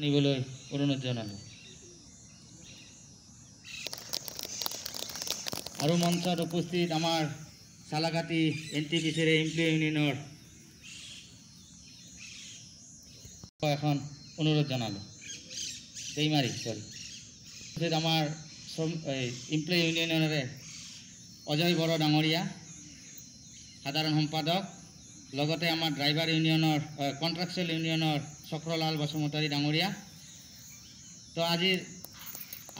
নিবলৈ অনুৰোধ জনালোঁ। আৰু মঞ্চত উপস্থিত আমাৰ চালাকাটি NTPC এমপ্লয়ী ইউনিয়নৰ এখন অনুৰোধ জনালোঁ। দেইমাৰী আমাৰ এমপ্লয়ী ইউনিয়নৰে অজয় বড়ো ডাঙৰীয়া সাধাৰণ সম্পাদক, লগতে আমাৰ ড্ৰাইভাৰ ইউনিয়নৰ কণ্ট্ৰাকচুৱেল ইউনিয়নৰ চক্ৰলাল বসুমতাৰী ডাঙৰীয়া। তো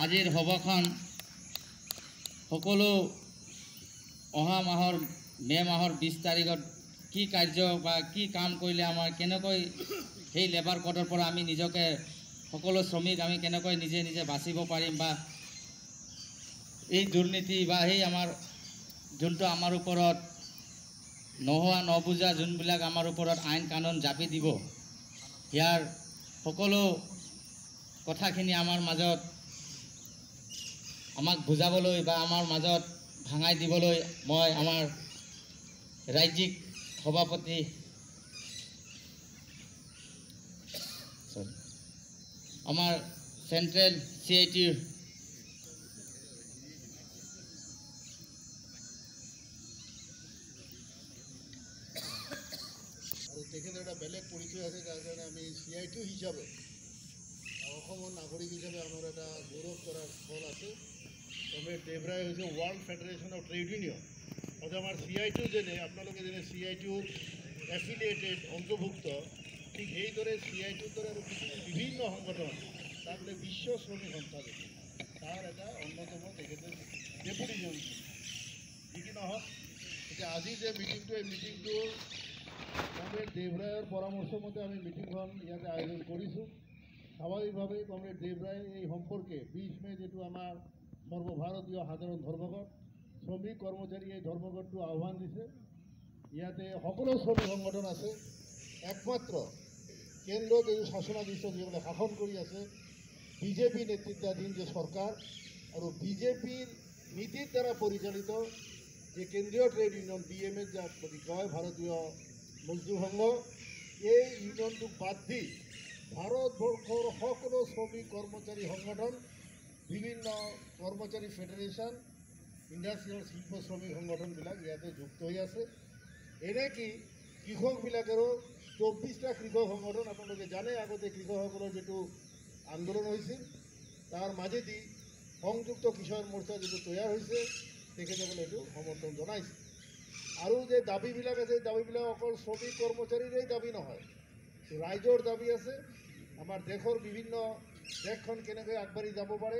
আজিৰ সভাখন সকলো অহা মাহৰ মে' মাহৰ 20 তাৰিখত কি কাৰ্য বা কি কাম কৰিলে আমাৰ কেনেকৈ সেই লেবাৰ কোডৰ পৰা আমি নিজকে সকলো শ্ৰমিক আমি কেনেকৈ নিজে নিজে বাচিব পাৰিম, বা এই দুৰ্নীতি বা সেই আমাৰ যোনটো আমাৰ ওপৰত নোহোৱা নবুজা যোনবিলাক আমাৰ ওপৰত আইন কানুন জাপি দিব, ইয়াৰ সকলো কথাখিনি আমাৰ মাজত আমাক বুজাবলৈ বা আমাৰ মাজত ভাঙাই দিবলৈ মই আমাৰ ৰাজ্যিক সভাপতি আমাৰ চেণ্ট্ৰেল CITৰ আৰু তেখেতৰ এটা বেলেগ পৰিচয় আছে, যাৰ কাৰণে আমি CIT হিচাপে অসমৰ নাগৰিক হিচাপে আমাৰ এটা গৌৰৱ কৰাৰ ফল আছে। কমৰেড দেৱৰাই হৈছে world federation of trade union, অৰ্থাৎ আমাৰ CIT যেনে আপোনালোকে যেনে CITৰ এফিলিয়েটেড অন্তৰ্ভুক্ত, ঠিক সেইদৰে CITৰ দৰে আৰু বিভিন্ন সংগঠন, তাৰ মানে বিশ্ব শ্ৰমিক সংস্থা যেনে তাৰ এটা অন্যতম তেখেতে ডেপুটিজন। যি কি নহওক, এতিয়া আজি যে মিটিংটো, এই মিটিংটোৰ কমৰেড দেৱৰায়ৰ পৰামৰ্শ মতে আমি মিটিংখন ইয়াতে আয়োজন কৰিছোঁ। স্বাভাৱিকভাৱেই কমৰেড দেৱৰাই এই সম্পৰ্কে 20 মে' যিটো আমাৰ সৰ্বভাৰতীয় সাধাৰণ ধৰ্মঘট, শ্ৰমিক কৰ্মচাৰীয়ে এই ধৰ্মঘটটো আহ্বান দিছে। ইয়াতে সকলো শ্ৰমিক সংগঠন আছে। একমাত্ৰ কেন্দ্ৰত এই শাসনাধীশ যিসকলে শাসন কৰি আছে, বিজেপি নেতৃত্বাধীন যে চৰকাৰ আৰু বিজেপিৰ নীতিৰ দ্বাৰা পৰিচালিত যে কেন্দ্ৰীয় ট্ৰেড ইউনিয়ন BMA যাক কয় ভাৰতীয় মজদুৰ সংঘ, এই ইউনিয়নটোক বাদ দি ভাৰতবৰ্ষৰ সকলো শ্ৰমিক কৰ্মচাৰী সংগঠন, বিভিন্ন কৰ্মচাৰী ফেডাৰেশ্যন, ইণ্ডাষ্ট্ৰিয়েল শিল্প শ্ৰমিক সংগঠনবিলাক ইয়াতে যুক্ত হৈ আছে। এনেকি কৃষকবিলাকেৰো 24টা কৃষক সংগঠন, আপোনালোকে জানে আগতে কৃষকসকলৰ যিটো আন্দোলন হৈছিল, তাৰ মাজেদি সংযুক্ত কিষাণ মৰ্চা যিটো তৈয়াৰ হৈছে, তেখেতসকলে এইটো সমৰ্থন জনাইছে। আৰু যে দাবীবিলাক আছে, দাবীবিলাক অকল শ্ৰমিক কৰ্মচাৰীৰেই দাবী নহয়, ৰাইজৰ দাবী আছে। আমাৰ দেশৰ বিভিন্ন দেশখন কেনেকৈ আগবাঢ়ি যাব পাৰে,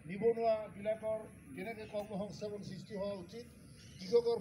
নিবনুৱাবিলাকৰ কেনেকৈ কৰ্মসংস্থাপন সৃষ্টি হোৱা উচিত, কৃষকৰ